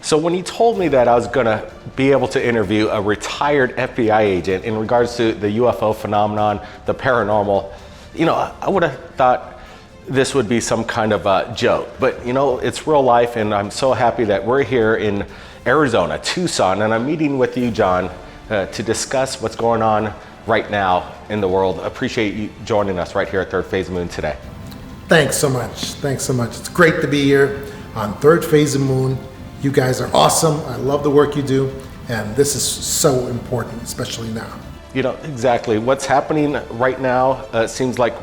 So when you told me that I was gonna be able to interview a retired FBI agent in regards to the UFO phenomenon, the paranormal, I would have thought this would be some kind of a joke, but it's real life, and I'm so happy that we're here in Arizona, Tucson, and I'm meeting with you, John, to discuss what's going on right now in the world. Appreciate you joining us right here at Third Phase of Moon today. Thanks so much. It's great to be here on Third Phase of Moon. You guys are awesome. I love the work you do, and this is so important, especially now. Exactly. What's happening right now seems like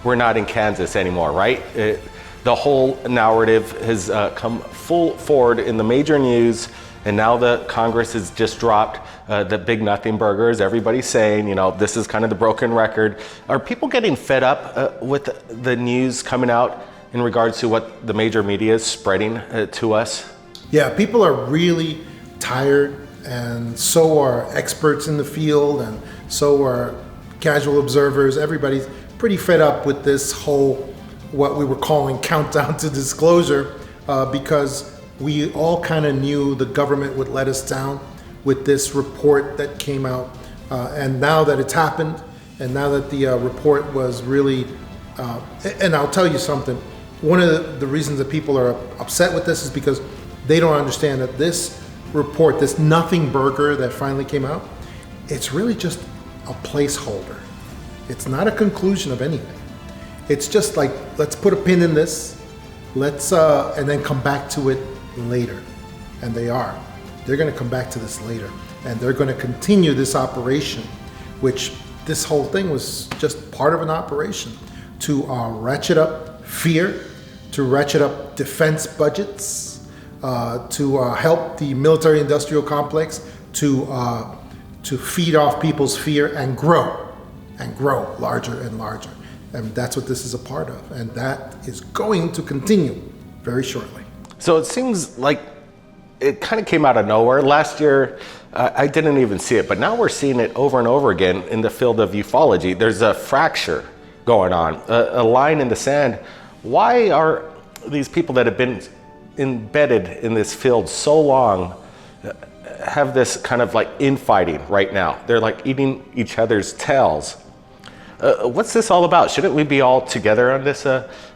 we're not in Kansas anymore, right? The whole narrative has come full forward in the major news, and now the Congress has just dropped the big nothing burgers. Everybody's saying, this is kind of the broken record. Are people getting fed up with the news coming out in regards to what the major media is spreading to us? Yeah, people are really tired, and so are experts in the field, and so are casual observers. Everybody's pretty fed up with this whole, what we were calling countdown to disclosure, because we all kind of knew the government would let us down with this report that came out. And now that it's happened, and now that the report was really, and I'll tell you something, one of the reasons that people are upset with this is because they don't understand that this report, this nothing burger that finally came out, it's really just a placeholder. It's not a conclusion of anything. It's just like, let's put a pin in this, and then come back to it later. And they're gonna come back to this later. And they're gonna continue this operation, which this whole thing was just part of an operation to ratchet up fear, to ratchet up defense budgets, to help the military-industrial complex to feed off people's fear and grow larger and larger. And that's what this is a part of. And that is going to continue very shortly. So it seems like it kind of came out of nowhere. Last year, I didn't even see it, but now we're seeing it over and over again in the field of ufology. There's a fracture going on, a line in the sand. Why are these people that have been embedded in this field so long have this kind of like infighting right now? They're like eating each other's tails. What's this all about? Shouldn't we be all together on this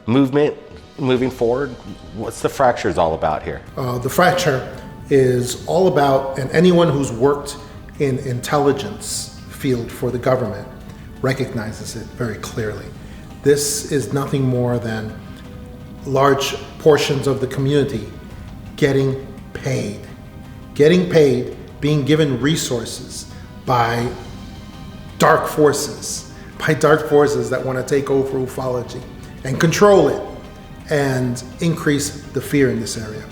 movement moving forward? What's the fractures all about here? The fracture is all about, and anyone who's worked in intelligence field for the government recognizes it very clearly. This is nothing more than large portions of the community getting paid, being given resources by dark forces that want to take over ufology and control it and increase the fear in this area.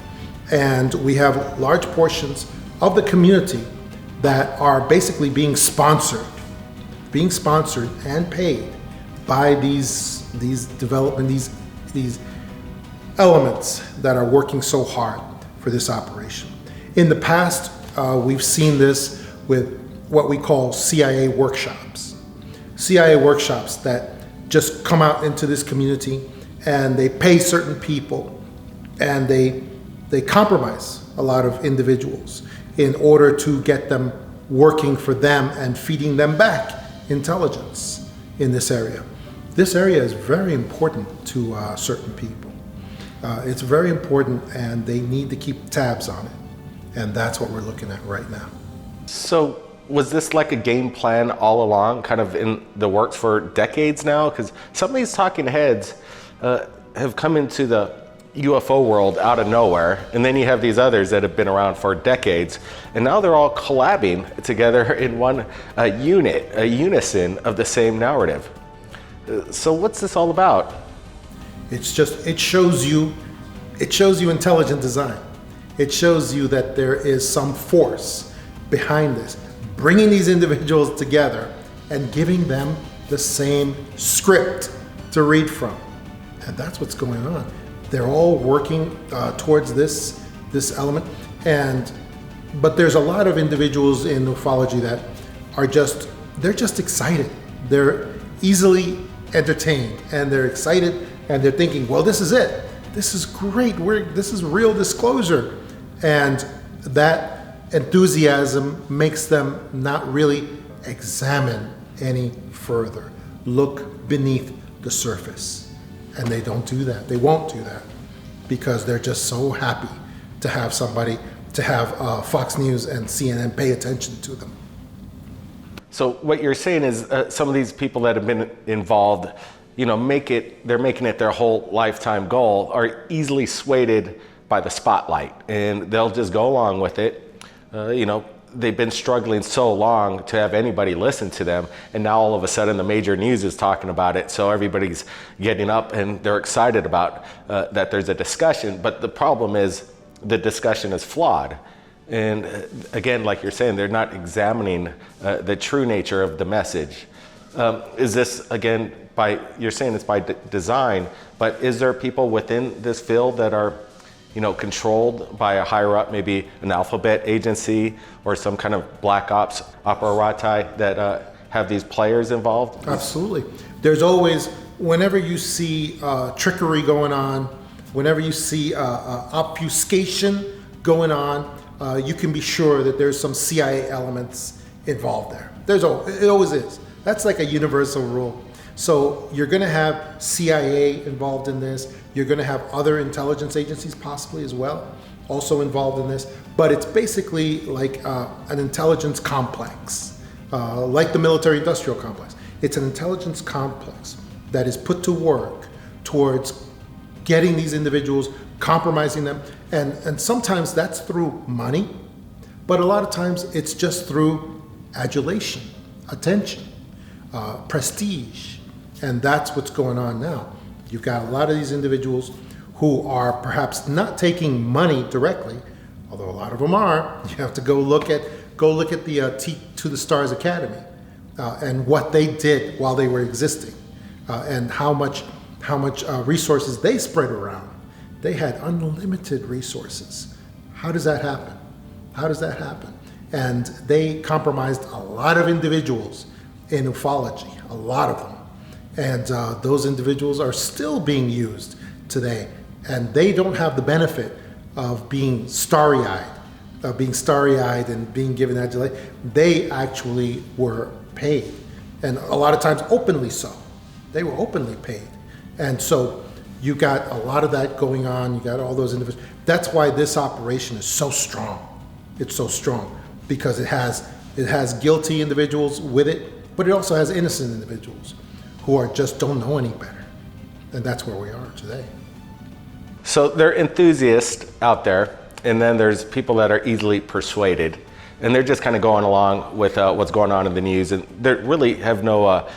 And we have large portions of the community that are basically being sponsored and paid by these elements that are working so hard for this operation. In the past, we've seen this with what we call CIA workshops. CIA workshops that just come out into this community and they pay certain people and they compromise a lot of individuals in order to get them working for them and feeding them back intelligence in this area. This area is very important to certain people. It's very important, and they need to keep tabs on it. And that's what we're looking at right now. So was this like a game plan all along, kind of in the works for decades now? Because some of these talking heads have come into the UFO world out of nowhere, and then you have these others that have been around for decades, and now they're all collabing together in one unit, a unison of the same narrative. So what's this all about? It shows you intelligent design. It shows you that there is some force behind this, bringing these individuals together and giving them the same script to read from. And that's what's going on. They're all working towards this element. But there's a lot of individuals in ufology that they're just excited. They're easily entertained, and they're excited, and they're thinking, well, this is it. This is great. This is real disclosure. And that enthusiasm makes them not really examine any further, look beneath the surface. And they don't do that. They won't do that because they're just so happy to have somebody, to have Fox News and CNN pay attention to them. So what you're saying is some of these people that have been involved, they're making it their whole lifetime goal, are easily swayed by the spotlight, and they'll just go along with it. They've been struggling so long to have anybody listen to them, and now all of a sudden the major news is talking about it, so everybody's getting up and they're excited about that there's a discussion. But the problem is the discussion is flawed. And again, like you're saying, they're not examining the true nature of the message. Is this, again, you're saying it's by design, but is there people within this field that are controlled by a higher up, maybe an alphabet agency or some kind of black ops operati that have these players involved? Absolutely. There's always, whenever you see trickery going on, whenever you see obfuscation going on, you can be sure that there's some CIA elements involved there. It always is. That's like a universal rule. So you're going to have CIA involved in this. You're going to have other intelligence agencies possibly as well, also involved in this. But it's basically like an intelligence complex, like the military-industrial complex. It's an intelligence complex that is put to work towards getting these individuals, compromising them. And sometimes that's through money, but a lot of times it's just through adulation, attention, prestige. And that's what's going on now. You've got a lot of these individuals who are perhaps not taking money directly, although a lot of them are. You have to go look at the T to the Stars Academy and what they did while they were existing, and how much resources they spread around. They had unlimited resources. How does that happen? How does that happen? And they compromised a lot of individuals in ufology, a lot of them. And those individuals are still being used today. And they don't have the benefit of being starry-eyed, and being given adulation. They actually were paid. And a lot of times openly so. They were openly paid. And so you got a lot of that going on. You got all those individuals. That's why this operation is so strong. It's so strong because it has guilty individuals with it, but it also has innocent individuals who just don't know any better. And that's where we are today. So there are enthusiasts out there, and then there's people that are easily persuaded, and they're just kind of going along with what's going on in the news, and they really have no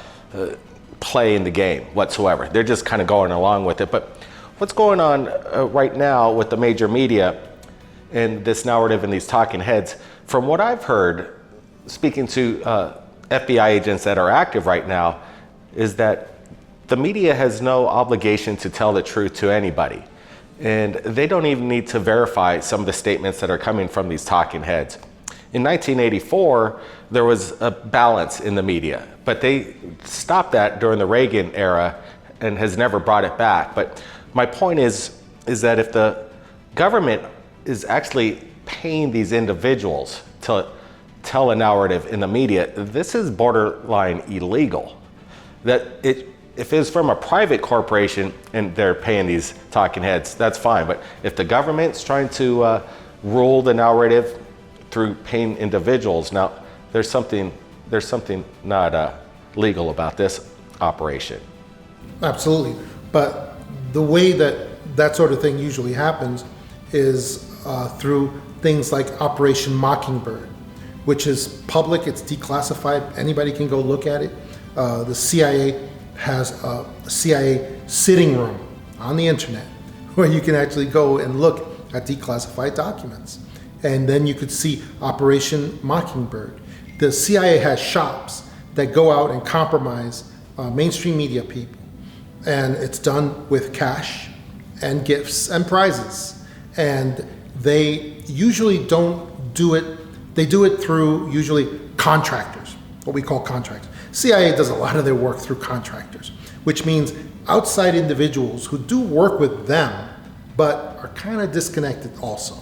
play in the game whatsoever. They're just kind of going along with it. But what's going on right now with the major media and this narrative and these talking heads, from what I've heard, speaking to FBI agents that are active right now, is that the media has no obligation to tell the truth to anybody. And they don't even need to verify some of the statements that are coming from these talking heads. In 1984, there was a balance in the media, but they stopped that during the Reagan era and has never brought it back. But my point is that if the government is actually paying these individuals to tell a narrative in the media, this is borderline illegal. If it's from a private corporation and they're paying these talking heads, that's fine. But if the government's trying to rule the narrative through paying individuals, now there's something not legal about this operation. Absolutely. But the way that sort of thing usually happens is through things like Operation Mockingbird, which is public, it's declassified, anybody can go look at it. The CIA has a CIA sitting room on the internet where you can actually go and look at declassified documents. And then you could see Operation Mockingbird. The CIA has shops that go out and compromise mainstream media people. And it's done with cash and gifts and prizes. And they usually don't do it, they do it through usually contractors, what we call contractors. CIA does a lot of their work through contractors, which means outside individuals who do work with them, but are kind of disconnected also.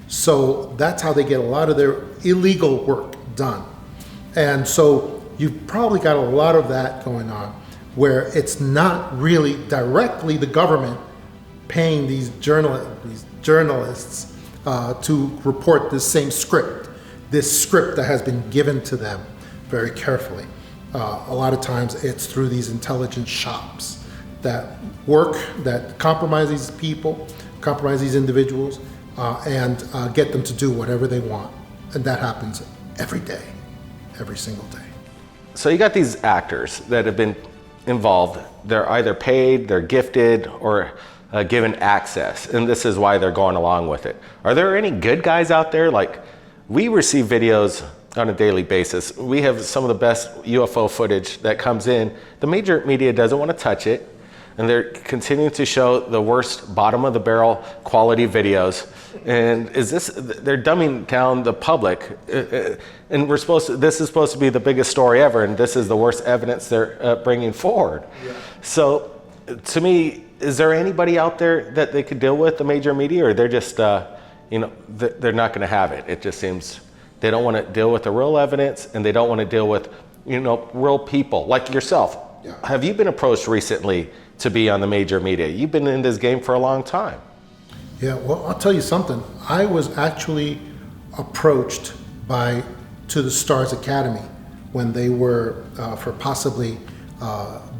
So that's how they get a lot of their illegal work done. And so you've probably got a lot of that going on, where it's not really directly the government paying these journalists to report this same script, this script that has been given to them very carefully. A lot of times it's through these intelligence shops that work, that compromise these people, compromise these individuals, and get them to do whatever they want. And that happens every day, every single day. So you got these actors that have been involved. They're either paid, they're gifted, or given access, and this is why they're going along with it. Are there any good guys out there? Like, we receive videos on a daily basis. We have some of the best UFO footage that comes in. The major media doesn't want to touch it, and they're continuing to show the worst bottom of the barrel quality videos. And they're dumbing down the public, and this is supposed to be the biggest story ever, and this is the worst evidence they're bringing forward. Yeah. So to me, is there anybody out there that they could deal with, the major media, or they're just, they're not going to have it? It just seems they don't want to deal with the real evidence, and they don't want to deal with, real people like yourself. Yeah. Have you been approached recently to be on the major media? You've been in this game for a long time. Yeah, well, I'll tell you something. I was actually approached to the Stars Academy when they were for possibly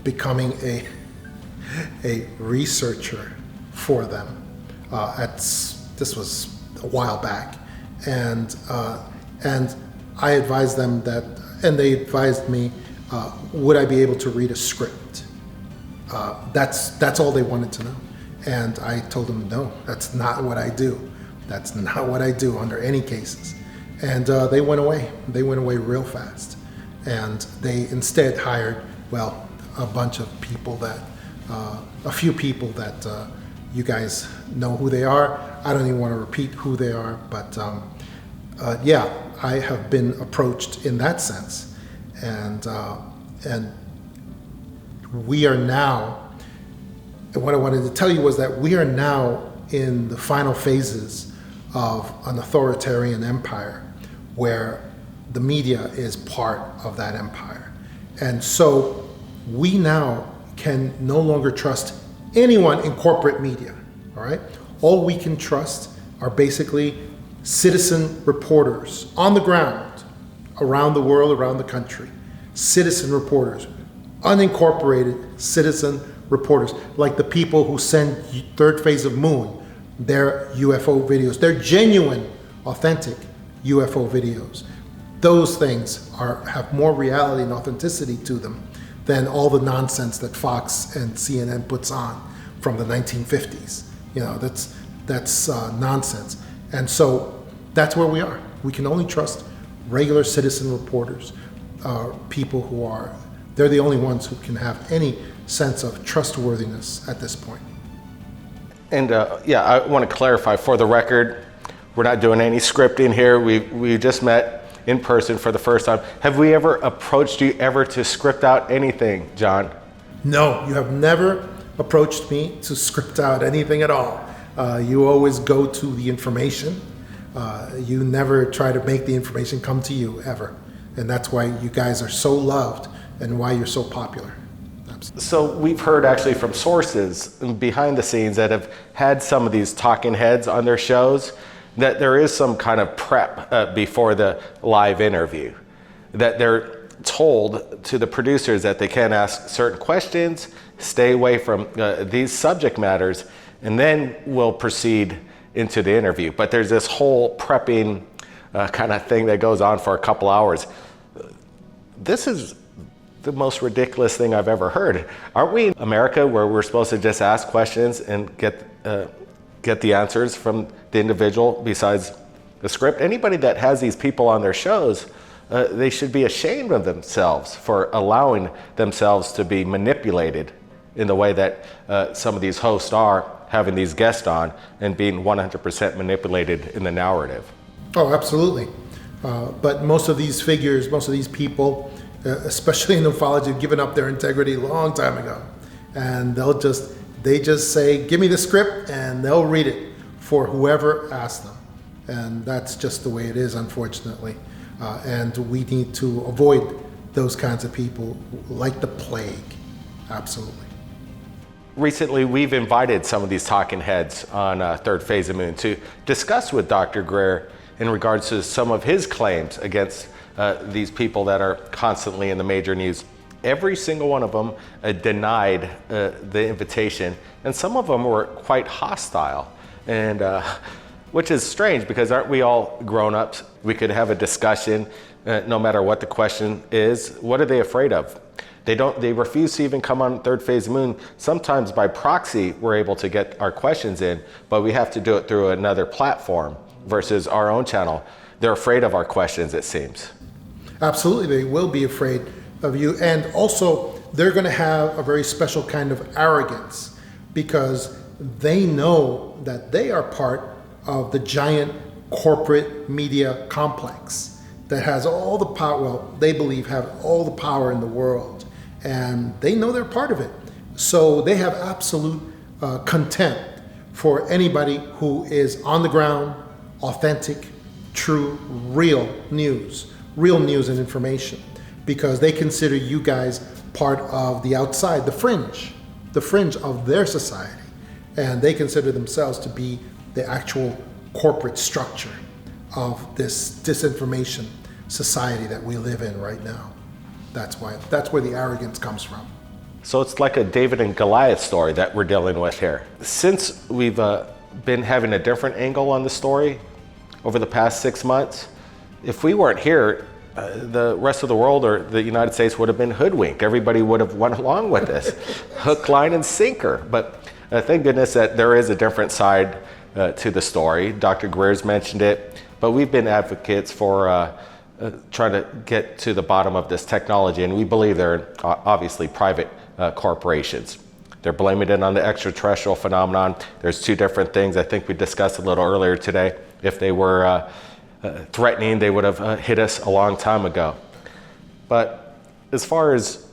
becoming a researcher for them. This was a while back, and I advised them that, and they advised me, would I be able to read a script? That's all they wanted to know. And I told them, no, that's not what I do. That's not what I do under any cases. And they went away. They went away real fast. And they instead hired, a bunch of people a few people that you guys know who they are. I don't even want to repeat who they are, but yeah, I have been approached in that sense. And we are now, what I wanted to tell you was that we are now in the final phases of an authoritarian empire where the media is part of that empire. And so we now can no longer trust anyone in corporate media, all right? All we can trust are basically citizen reporters on the ground, around the world, around the country. Citizen reporters, unincorporated citizen reporters, like the people who send Third Phase of Moon their UFO videos. They're genuine, authentic UFO videos. Those things have more reality and authenticity to them than all the nonsense that Fox and CNN puts on from the 1950s. That's nonsense. And so that's where we are. We can only trust regular citizen reporters, people who they're the only ones who can have any sense of trustworthiness at this point. And I want to clarify for the record, we're not doing any scripting here. We just met in person for the first time. Have we ever approached you to script out anything, John? No, you have never approached me to script out anything at all. You always go to the information. You never try to make the information come to you, ever. And that's why you guys are so loved and why you're so popular. So we've heard actually from sources behind the scenes that have had some of these talking heads on their shows that there is some kind of prep before the live interview, that they're told to the producers that they can't ask certain questions, stay away from these subject matters, and then we'll proceed into the interview. But there's this whole prepping kind of thing that goes on for a couple hours. This is the most ridiculous thing I've ever heard. Aren't we in America where we're supposed to just ask questions and get the answers from the individual besides the script? Anybody that has these people on their shows, they should be ashamed of themselves for allowing themselves to be manipulated in the way that some of these hosts are, having these guests on and being 100% manipulated in the narrative. Oh, absolutely. But most of these figures, most of these people, especially in ufology, have given up their integrity a long time ago. And they just say, give me the script, and they'll read it for whoever asks them. And that's just the way it is, unfortunately. And we need to avoid those kinds of people like the plague. Absolutely. Recently, we've invited some of these talking heads on Third Phase of Moon to discuss with Dr. Greer in regards to some of his claims against these people that are constantly in the major news. Every single one of them denied the invitation, and some of them were quite hostile, and which is strange because aren't we all grown-ups? We could have a discussion no matter what the question is. What are they afraid of? They refuse to even come on Third Phase Moon. Sometimes by proxy, we're able to get our questions in, but we have to do it through another platform versus our own channel. They're afraid of our questions, it seems. Absolutely, they will be afraid of you. And also, they're going to have a very special kind of arrogance because they know that they are part of the giant corporate media complex that has all the power, well, they believe have all the power in the world. And they know they're part of it. So they have absolute contempt for anybody who is on the ground, authentic, true, real news and information, because they consider you guys part of the outside, the fringe of their society. And they consider themselves to be the actual corporate structure of this disinformation society that we live in right now. That's where the arrogance comes from. So it's like a David and Goliath story that we're dealing with here. Since we've been having a different angle on the story over the past 6 months, if we weren't here, the rest of the world or the United States would have been hoodwinked. Everybody would have went along with this, hook, line, and sinker. But thank goodness that there is a different side to the story. Dr. Greer's mentioned it, but we've been advocates for trying to get to the bottom of this technology, and we believe they're obviously private corporations. They're blaming it on the extraterrestrial phenomenon. There's two different things I think we discussed a little earlier today. If they were threatening, they would have hit us a long time ago. But as far as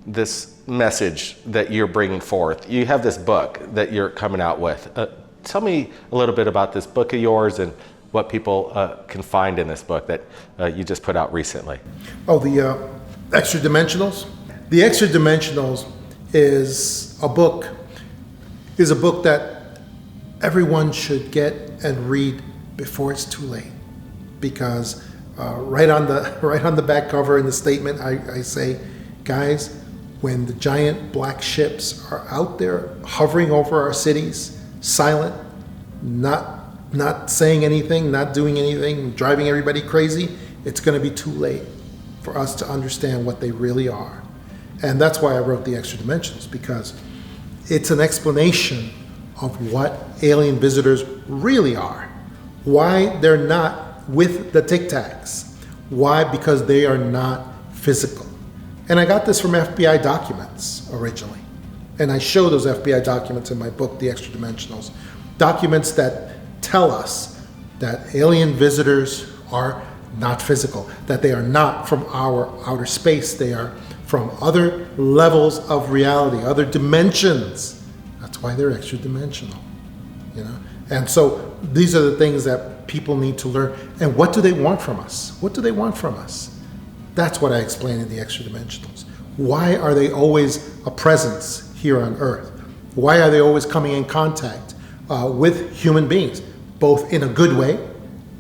this message that you're bringing forth, you have this book that you're coming out with. Tell me a little bit about this book of yours and what people can find in this book that you just put out recently. Oh, the Extra Dimensionals? The Extra Dimensionals is a book that everyone should get and read before it's too late. Because right on the back cover in the statement, I say, guys, when the giant black ships are out there hovering over our cities, silent, not saying anything, not doing anything, driving everybody crazy, it's going to be too late for us to understand what they really are. And that's why I wrote The Extra Dimensionals, because it's an explanation of what alien visitors really are. Why they're not with the Tic Tacs. Why? Because they are not physical. And I got this from FBI documents originally. And I show those FBI documents in my book, The Extra Dimensionals. Documents that tell us that alien visitors are not physical, that they are not from our outer space. They are from other levels of reality, other dimensions. That's why they're extra dimensional, you know? And so these are the things that people need to learn. And what do they want from us? What do they want from us? That's what I explain in The Extra Dimensionals. Why are they always a presence here on Earth? Why are they always coming in contact with human beings, both in a good way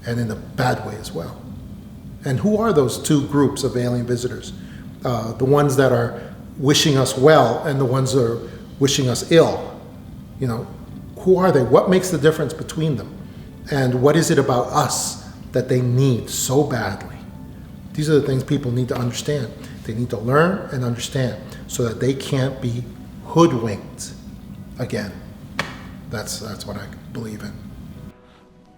and in a bad way as well? And who are those two groups of alien visitors? The ones that are wishing us well and the ones that are wishing us ill. You know, who are they? What makes the difference between them? And what is it about us that they need so badly? These are the things people need to understand. They need to learn and understand so that they can't be hoodwinked again. That's what I believe in.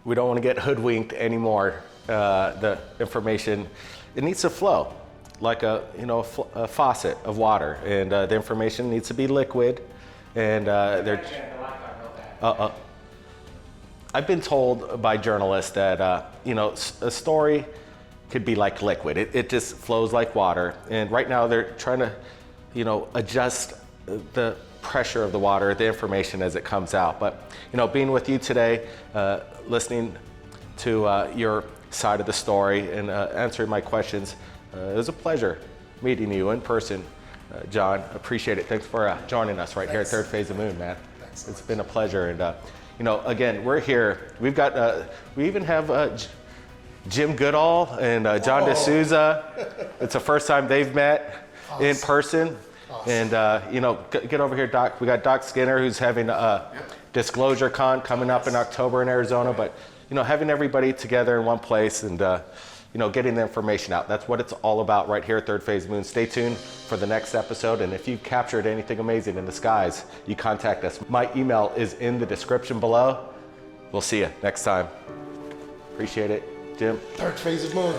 We don't want to get hoodwinked anymore. The information, it needs to flow like a faucet of water, and the information needs to be liquid. And I've been told by journalists that a story could be like liquid. It just flows like water. And right now they're trying to adjust the pressure of the water, the information as it comes out. But being with you today, listening to your side of the story and answering my questions. It was a pleasure meeting you in person, John. Appreciate it. Thanks for joining us right here at Third Phase of Moon, man. It's been a pleasure. And you know, again, we're here. We've got we even have Jim Goodall and John DeSouza. It's the first time they've met in person. And you know, get over here, Doc. We got Doc Skinner, who's having a Disclosure Con coming up in October in Arizona. But you know, having everybody together in one place and you know, getting the information out. That's what it's all about right here at Third Phase Moon. Stay tuned for the next episode. And if you captured anything amazing in the skies, you contact us. My email is in the description below. We'll see you next time. Appreciate it, Jim. Third Phase of Moon.